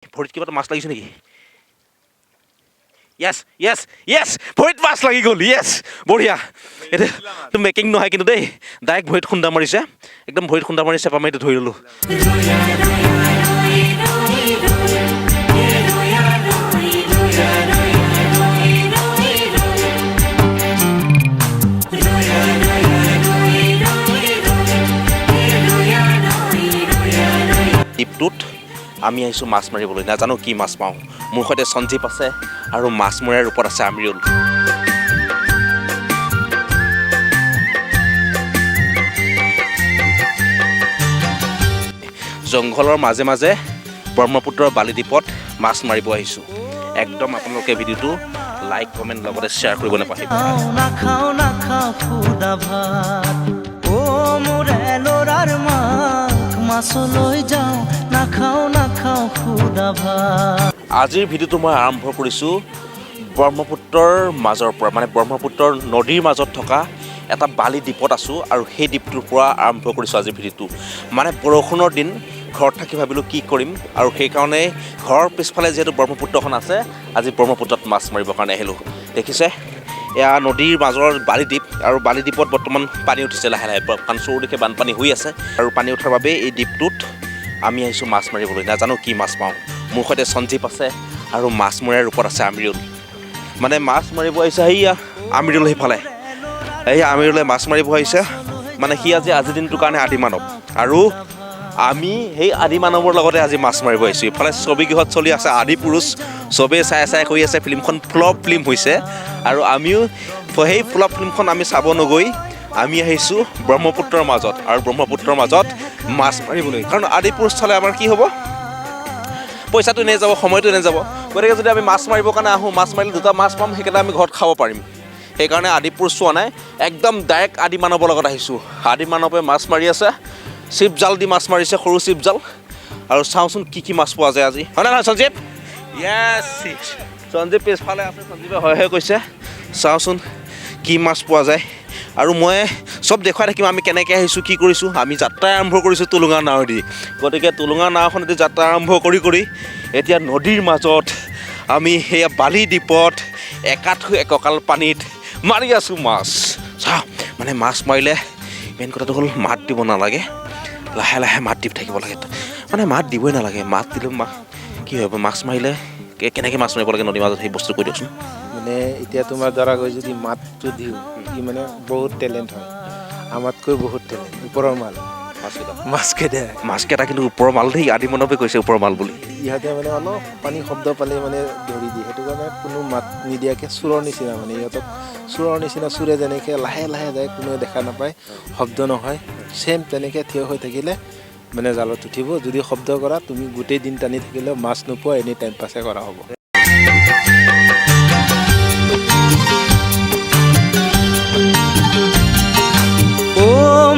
ভৰিত কিবা এটা মাছ লাগিছে নেকি? য়েছ য়েছ য়েছ, ভৰিত মাছ লাগি গ'ল। য়েছ, বঢ়িয়া। এইটো মেকিং নহয় কিন্তু দেই, ডাইৰেক্ট ভৰিত খুন্দা মাৰিছে, একদম ভৰিত খুন্দা মাৰি চেপা মাৰি ধৰি ল'লোঁ। দ্বীপটোত আমি আহিছোঁ মাছ মাৰিবলৈ। নাজানো কি মাছ পাওঁ। মোৰ সৈতে সঞ্জীৱ আছে আৰু মাছ মৰাৰ ৰূপত আছে আমিৰুল। জংঘলৰ মাজে মাজে ব্ৰহ্মপুত্ৰৰ বালিদ্বীপত মাছ মাৰিব আহিছোঁ। একদম আপোনালোকে ভিডিঅ'টো লাইক কমেণ্ট লগতে শ্বেয়াৰ কৰিব নাপাহৰিব। নাখাও নাখাও খুদা ভাত, ও মুৰে লৰাৰ মাক মাছলৈ যাওঁ, নাখাও নাখাও খুদা ভাত। আজিৰ ভিডিঅ'টো মই আৰম্ভ কৰিছোঁ ব্ৰহ্মপুত্ৰৰ মাজৰ পৰা, মানে ব্ৰহ্মপুত্ৰৰ নদীৰ মাজত থকা এটা বালি দ্বীপত আছোঁ আৰু সেই দ্বীপটোৰ পৰা আৰম্ভ কৰিছোঁ আজিৰ ভিডিঅ'টো। মানে বৰষুণৰ দিন, ঘৰত থাকি ভাবিলোঁ কি কৰিম, আৰু সেইকাৰণে ঘৰৰ পিছফালে যিহেতু ব্ৰহ্মপুত্ৰখন আছে, আজি ব্ৰহ্মপুত্ৰত মাছ মাৰিবৰ কাৰণে আহিলোঁ। দেখিছে, এয়া নদীৰ মাজৰ বালিদ্বীপ, আৰু বালিদ্বীপত বৰ্তমান পানী উঠিছে লাহে লাহে, কাৰণ চৌদিশে বানপানী হৈ আছে, আৰু পানী উঠাৰ বাবে এই দ্বীপটোত আমি আহিছোঁ মাছ মাৰিবলৈ। নাজানো কি মাছ পাওঁ। মোৰ সৈতে সঞ্জীৱ আছে আৰু মাছ মৰাৰ ৰূপত আছে আমিৰুল। মানে মাছ মাৰিব আহিছে সেইয়া আমিৰুল, সেইফালে এই আমিৰুলে মাছ মাৰিব আহিছে। মানে সি আজিৰ দিনটোৰ কাৰণে আদি মানৱ, আৰু আমি সেই আদি মানৱৰ লগতে আজি মাছ মাৰিব আহিছোঁ। ইফালে ছবিগৃহত চলি আছে আদি পুৰুষ, চবেই চাই কৈ আছে ফিল্মখন ফ্লপ ফিল্ম হৈছে, আৰু আমিও সেই ফ্লপ ফিল্মখন আমি চাব নগৈ আমি আহিছোঁ ব্ৰহ্মপুত্ৰৰ মাজত, আৰু ব্ৰহ্মপুত্ৰৰ মাজত মাছ মাৰিবলৈ। কাৰণ আদি পুৰুষ চালে আমাৰ কি হ'ব, পইচাটো এনেই যাব, সময়টো এনেই যাব। গতিকে যদি আমি মাছ মাৰিবৰ কাৰণে আহোঁ, মাছ মাৰিলে দুটা মাছ পাম, সেইকেইটা আমি ঘৰত খাব পাৰিম। সেইকাৰণে আদি পুৰুষ চোৱা নাই, একদম ডাইৰেক্ট আদি মানৱৰ লগত আহিছোঁ। আদি মানৱে মাছ মাৰি আছে, চিপ জাল দি মাছ মাৰিছে, সৰু চিপ জাল। আৰু চাওঁচোন কি কি মাছ পোৱা যায় আজি, হয় নহয় সঞ্জীৱ? য়েছ, সঞ্জীৱ পিছফালে আছে, সঞ্জীৱে হয় কৈছে। চাওঁচোন কি মাছ পোৱা যায়, আৰু মই চব দেখুৱাই থাকিম আমি কেনেকৈ আহিছোঁ, কি কৰিছোঁ। আমি যাত্ৰা আৰম্ভ কৰিছোঁ টুলুঙা নাৱেদি। গতিকে টুলুঙা নাওখনেদি যাত্ৰা আৰম্ভ কৰি এতিয়া নদীৰ মাজত আমি সেয়া বালি দ্বীপত একাঠু একঁকাল পানীত মাৰি আছোঁ মাছ। চাওঁ, মানে মাছ মাৰিলে মেইন কথাটো হ'ল মাত দিব নালাগে, লাহে লাহে মাত দি থাকিব লাগে। মানে মাত দিবই নালাগে, মাত দিলে কি হ'ব, মাছ মাৰিলে কেনেকৈ মাছ মাৰিব লাগে নদীৰ মাজত, সেই বস্তু কৈ দিয়কচোন। মানে এতিয়া তোমাৰ দ্বাৰা গৈ যদি মাতটো দিওঁ, ই মানে বহুত টেলেণ্ট হয়, আমাতকৈ বহুত টেলেণ্ট, ওপৰৰ মাল মাছকেইটা কিন্তু ওপৰৰ মাল দেই। আদি মানৱে কৈছে ওপৰৰ মাল বুলি। ইহঁতে মানে অলপ পানী শব্দ পালে মানে ধৰি দিয়ে, সেইটো কাৰণে কোনো মাত নিদিয়াকৈ চোৰৰ নিচিনা, মানে ইহঁতক চোৰৰ নিচিনা, চোৰে যেনেকৈ লাহে লাহে যায়, কোনোৱে দেখা নাপায়, শব্দ নহয়, ছেম তেনেকৈ থিয় হৈ থাকিলে মানে জালত উঠিব। যদি শব্দ কৰা, তুমি গোটেই দিন টানি থাকিলেও মাছ নোপোৱা, এনি টাইম পাছে কৰা হ'ব।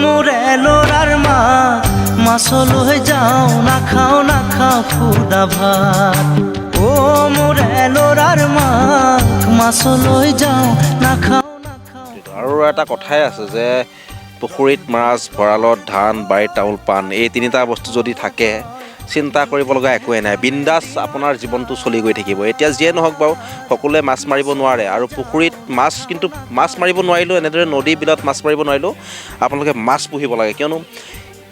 মুৰে লৰাৰ মাক মাছলৈ যাওঁ, নাখাও নাখাও খুদা ভাত, ও মুৰে লৰাৰ মাক মাছলৈ যাওঁ, নাখাও নাখাও। আৰু এটা কথাই আছে যে পুখুৰীত মাছ, ভঁৰালত ধান, বাৰীত তামোল পাণ, এই তিনিটা বস্তু যদি থাকে, চিন্তা কৰিব লগা একোৱেই নাই। বিন্দাছ আপোনাৰ জীৱনটো চলি গৈ থাকিব। এতিয়া যিয়ে নহওক বাৰু, সকলোৱে মাছ মাৰিব নোৱাৰে, আৰু পুখুৰীত মাছ, কিন্তু মাছ মাৰিব নোৱাৰিলেও, এনেদৰে নদী বিলত মাছ মাৰিব নোৱাৰিলেও আপোনালোকে মাছ পুহিব লাগে। কিয়নো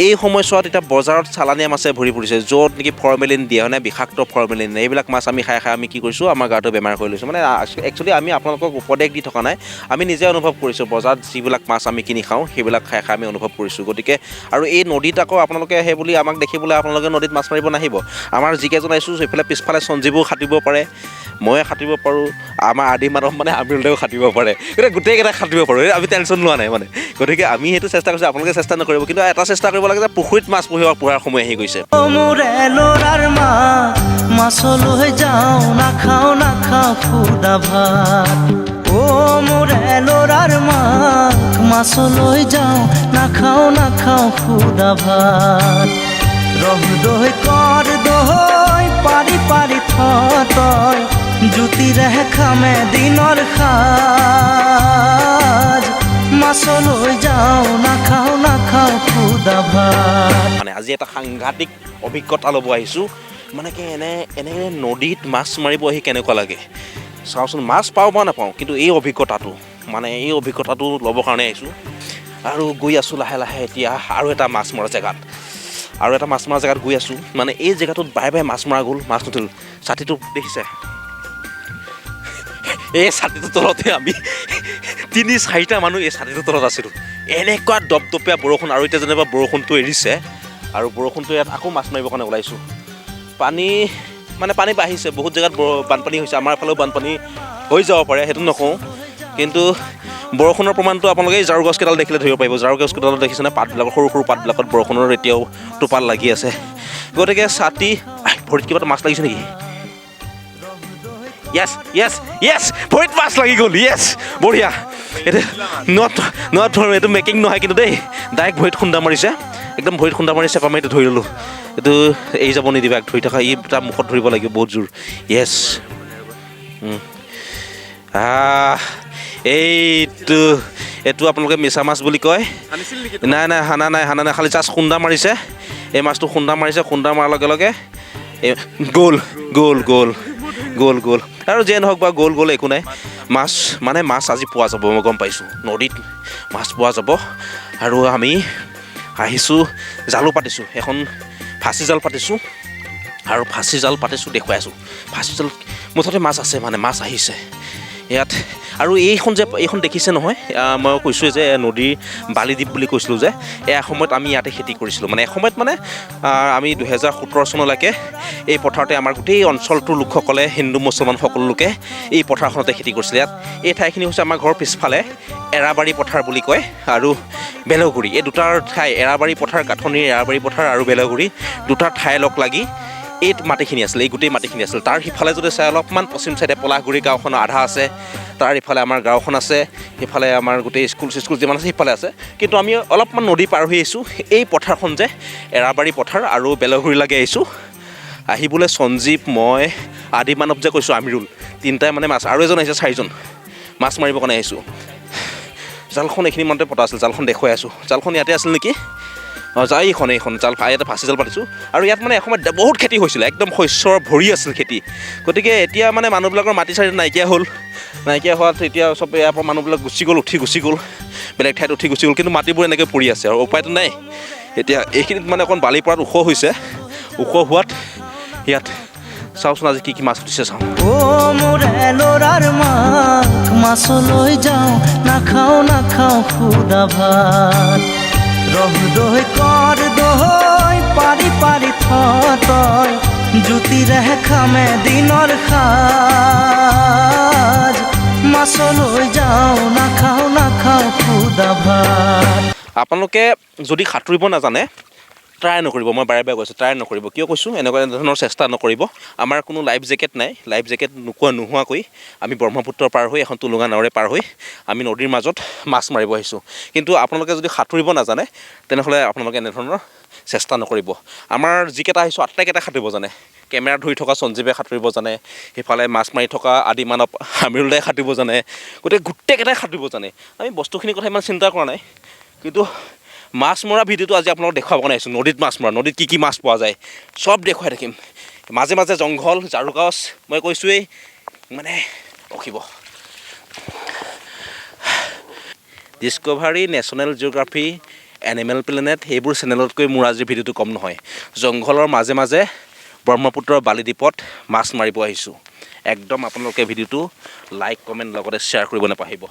এই সময়ছোৱাত এতিয়া বজাৰত চালানীয়া মাছে ভৰি পৰিছে, য'ত নেকি ফৰ্মেলিন দিয়ে, মানে বিষাক্ত ফৰ্মেলিন। এইবিলাক মাছ আমি খাই আমি কি কৰিছোঁ, আমাৰ গাটো বেমাৰ কৰি লৈছোঁ। মানে একচুৱেলি আমি আপোনালোকক উপদেশ দি থকা নাই, আমি নিজে অনুভৱ কৰিছোঁ। বজাৰত যিবিলাক মাছ আমি কিনি খাওঁ, সেইবিলাক খাই আমি অনুভৱ কৰিছোঁ। গতিকে আৰু এই নদীত আকৌ আপোনালোকে সেই বুলি আমাক দেখিবলৈ আপোনালোকে নদীত মাছ মাৰিব নাহিব। আমাৰ যিকেইজন আহিছোঁ, সেইফালে পিছফালে সঞ্জীৱো সাঁতুৰিব পাৰে, ময়ে সাঁতুৰিব পাৰোঁ, আমাৰ আদি মানৱ মানে আমিৰুলেও সাঁতুৰিব পাৰে। গতিকে গোটেইকেইটা সাঁতুৰিব পাৰোঁ, আমি টেনশ্যন লোৱা নাই মানে। গতিকে আমি সেইটো চেষ্টা কৰিছোঁ, আপোনালোকে চেষ্টা নকৰিব, কিন্তু এটা চেষ্টা কৰিব লাগে যে পুখুৰীত মাছ পুহাৰ সময় আহি গৈছে। মুৰে লৰাৰ মাক মাছলৈ যাওঁ, নাখাও নাখাও খুদা ভাত, ও মুৰে লৰাৰ মাক মাছলৈ যাওঁ, নাখাও নাখাও খুদা ভাত। ৰহ দৈ কৰ দৈ, পাৰি পাৰি থয়, জুতিৰে খামে দিনৰ সাজ, মাছলৈ যাওঁ, নাখাও খুদা ভাত। মানে আজি এটা সাংঘাতিক অভিজ্ঞতা ল'ব আহিছোঁ। মানে কি এনেকৈ নদীত মাছ মাৰিব আহি কেনেকুৱা লাগে চাওঁচোন। মাছ পাওঁ বা নাপাওঁ, কিন্তু এই অভিজ্ঞতাটো ল'বৰ কাৰণে আহিছোঁ। আৰু গৈ আছোঁ লাহে লাহে এতিয়া আৰু এটা মাছ মৰা জেগাত গৈ আছোঁ। মানে এই জেগাটোত বাৰে বাৰে মাছ মৰা গ'ল, মাছ নুঠিল। ছাতিটো দেখিছে, এই ছাতিটোৰ তলতে আমি 3-4টা মানুহ এই ছাতিটোৰ তলত আছিলোঁ। এনেকুৱা দপদপীয়া বৰষুণ, আৰু এতিয়া যেনিবা বৰষুণটো এৰিছে, আৰু বৰষুণটো ইয়াত আকৌ মাছ মাৰিবৰ কাৰণে ওলাইছোঁ। পানী বাঢ়িছে, বহুত জেগাত বানপানী হৈছে। আমাৰ ফালেও বানপানী হৈ যাব পাৰে, সেইটো নকওঁ, কিন্তু বৰষুণৰ প্ৰমাণটো আপোনালোকে এই ঝাৰু গছকেইডাল দেখিলে ধৰিব পাৰিব। ঝাৰু গছকেইডালত দেখিছেনে, পাতবিলাকত সৰু সৰু পাতবিলাকত বৰষুণৰ এতিয়াও টোপাল লাগি আছে। গতিকে ছাতি, ভৰিত কিবা এটা মাছ লাগিছে নেকি? য়েছ ভৰিত মাছ লাগি গ'ল, য়েছ বঢ়িয়া। এইটো ধৰোঁ, এইটো মেকিং নহয় কিন্তু দেই, ডাইৰেক্ট ভৰিত খুন্দা মাৰিছে, একদম ভৰিত খুন্দা মাৰি চেপা মাৰি ধৰি ল'লোঁ। এইটো এৰি যাব নিদিবা, ধৰি থকা ই তাৰ মুখত ধৰিব লাগিব বহুত জোৰ। য়েছ, এইটো আপোনালোকে মিছা মাছ বুলি কয়। নাই হানা নাই, খালি জাষ্ট খুন্দা মাৰিছে। এই মাছটো খুন্দা মাৰিছে, খুন্দা মৰাৰ লগে লগে এই গ'ল। আৰু যিয়ে নহওক বা গ'ল, একো নাই। মাছ আজি পোৱা যাব, মই গম পাইছোঁ। নদীত মাছ পোৱা যাব। আৰু আমি আহিছোঁ, জালো পাতিছোঁ, এখন ফাঁচি জাল পাতিছোঁ, দেখুৱাই আছোঁ। ফাঁচি জাল মুঠতে মাছ আছে, মাছ আহিছে ইয়াত। আৰু এইখন দেখিছে নহয়, মই কৈছোঁ যে নদীৰ বালিদ্বীপ বুলি কৈছিলোঁ যে, এসময়ত আমি ইয়াতে খেতি কৰিছিলোঁ। এসময়ত আমি 2017 চনলৈকে এই পথাৰতে আমাৰ গোটেই অঞ্চলটোৰ লোকসকলে, হিন্দু মুছলমান সকলো লোকে এই পথাৰখনতে খেতি কৰিছিলে। ইয়াত এই ঠাইখিনি হৈছে আমাৰ ঘৰৰ পিছফালে এৰাবাৰী পথাৰ বুলি কয়, আৰু বেলগুৰি। এই দুটা ঠাই, এৰাবাৰী পথাৰ, কাঠনিৰ এৰাবাৰী পথাৰ আৰু বেলগুৰি, দুটা ঠাই লগ লাগি এই মাটিখিনি আছিলে, এই গোটেই মাটিখিনি আছিলে। তাৰ সিফালে যদি চাই অলপমান পশ্চিম চাইডে পলাশগুৰি গাঁওখনৰ আধা আছে, তাৰ ইফালে আমাৰ গাঁওখন আছে, সিফালে আমাৰ গোটেই স্কুল যিমান আছে সিফালে আছে। কিন্তু আমি অলপমান নদী পাৰ হৈ আহিছোঁ। এই পথাৰখন যে এৰাবাৰী পথাৰ আৰু বেলগুৰিলৈকে আহিছোঁ। আহিবলৈ সঞ্জীৱ, মই, আদি মানৱ যে কৈছোঁ, আমিৰুল, তিনিটাই মাছ, আৰু এজন আহিছে, 4জন মাছ মাৰিবৰ কাৰণে আহিছোঁ। জালখন এইখিনি মনতে পতা আছিল, জালখন দেখুৱাই আছোঁ। জালখন ইয়াতে আছিল নেকি? এইখন জাল, ইয়াতে ফাঁচি জাল পাতিছোঁ। আৰু ইয়াত এসময়ত বহুত খেতি হৈছিলে, একদম শস্যৰ ভৰি আছিল খেতি। গতিকে এতিয়া মানুহবিলাকৰ মাটি চাটি নাইকিয়া হোৱাত এতিয়া চব ইয়াৰ পৰা মানুহবিলাক উঠি গুচি গ'ল, বেলেগ ঠাইত উঠি গুচি গ'ল। কিন্তু মাটিবোৰ এনেকৈ পৰি আছে, আৰু উপায়টো নাই। এতিয়া এইখিনিত অকণ বালি পৰাত ওখ হৈছে, ওখ হোৱাত ইয়াত চাওঁচোন আজি কি মাছ উঠিছে চাওঁ। মোৰে লৰাৰ মাক মাছলৈ যাওঁ, নাখাওঁ খুদা ভাত। ৰহ দৈ কৰ দৈ, পাৰি থয়, জুতিৰে খামে দিনৰ সাজ। মাছলৈ যাওঁ, নাখাওঁ খুদা ভাত। আপোনালোকে যদি সাঁতুৰিব নাজানে, ট্ৰাই নকৰিব। মই বাৰে বাৰে কৈছোঁ, ট্ৰাই নকৰিব। কিয় কৈছোঁ? এনেকুৱা ধৰণৰ চেষ্টা নকৰিব। আমাৰ কোনো লাইফ জেকেট নাই। লাইফ জেকেট নোহোৱাকৈ আমি ব্ৰহ্মপুত্ৰ পাৰ হৈ, এখন টুলুঙা নাৱেৰে পাৰ হৈ আমি নদীৰ মাজত মাছ মাৰিব আহিছোঁ। কিন্তু আপোনালোকে যদি সাঁতুৰিব নাজানে, তেনেহ'লে আপোনালোকে এনেধৰণৰ চেষ্টা নকৰিব। আমাৰ যিকেইটা আহিছোঁ, আটাইকেইটা সাঁতুৰিব জানে। কেমেৰা ধৰি থকা সঞ্জীৱে সাঁতুৰিব জানে, সিফালে মাছ মাৰি থকা আদি মানৱ আমিৰুলদাই সাঁতুৰিব জানে, গোটেইকেইটাই সাঁতুৰিব জানে। আমি বস্তুখিনিৰ কথা ইমান চিন্তা কৰা নাই, কিন্তু মাছ মৰা ভিডিঅ'টো আজি আপোনালোকক দেখুৱাব কাৰণে আহিছোঁ। নদীত মাছ মৰা, নদীত কি মাছ পোৱা যায় চব দেখুৱাই থাকিম। মাজে মাজে জংঘল, ঝাৰু গছ, মই কৈছোঁৱেই, ৰখিব। Discovery, national geography, animal planet, এইবোৰ চেনেলতকৈ মোৰ আজিৰ ভিডিঅ'টো কম নহয়। জংঘলৰ মাজে মাজে ব্ৰহ্মপুত্ৰৰ বালিদ্বীপত মাছ মাৰিব আহিছোঁ। একদম আপোনালোকে ভিডিঅ'টো লাইক, কমেণ্ট লগতে শ্বেয়াৰ কৰিব নাপাহৰিব।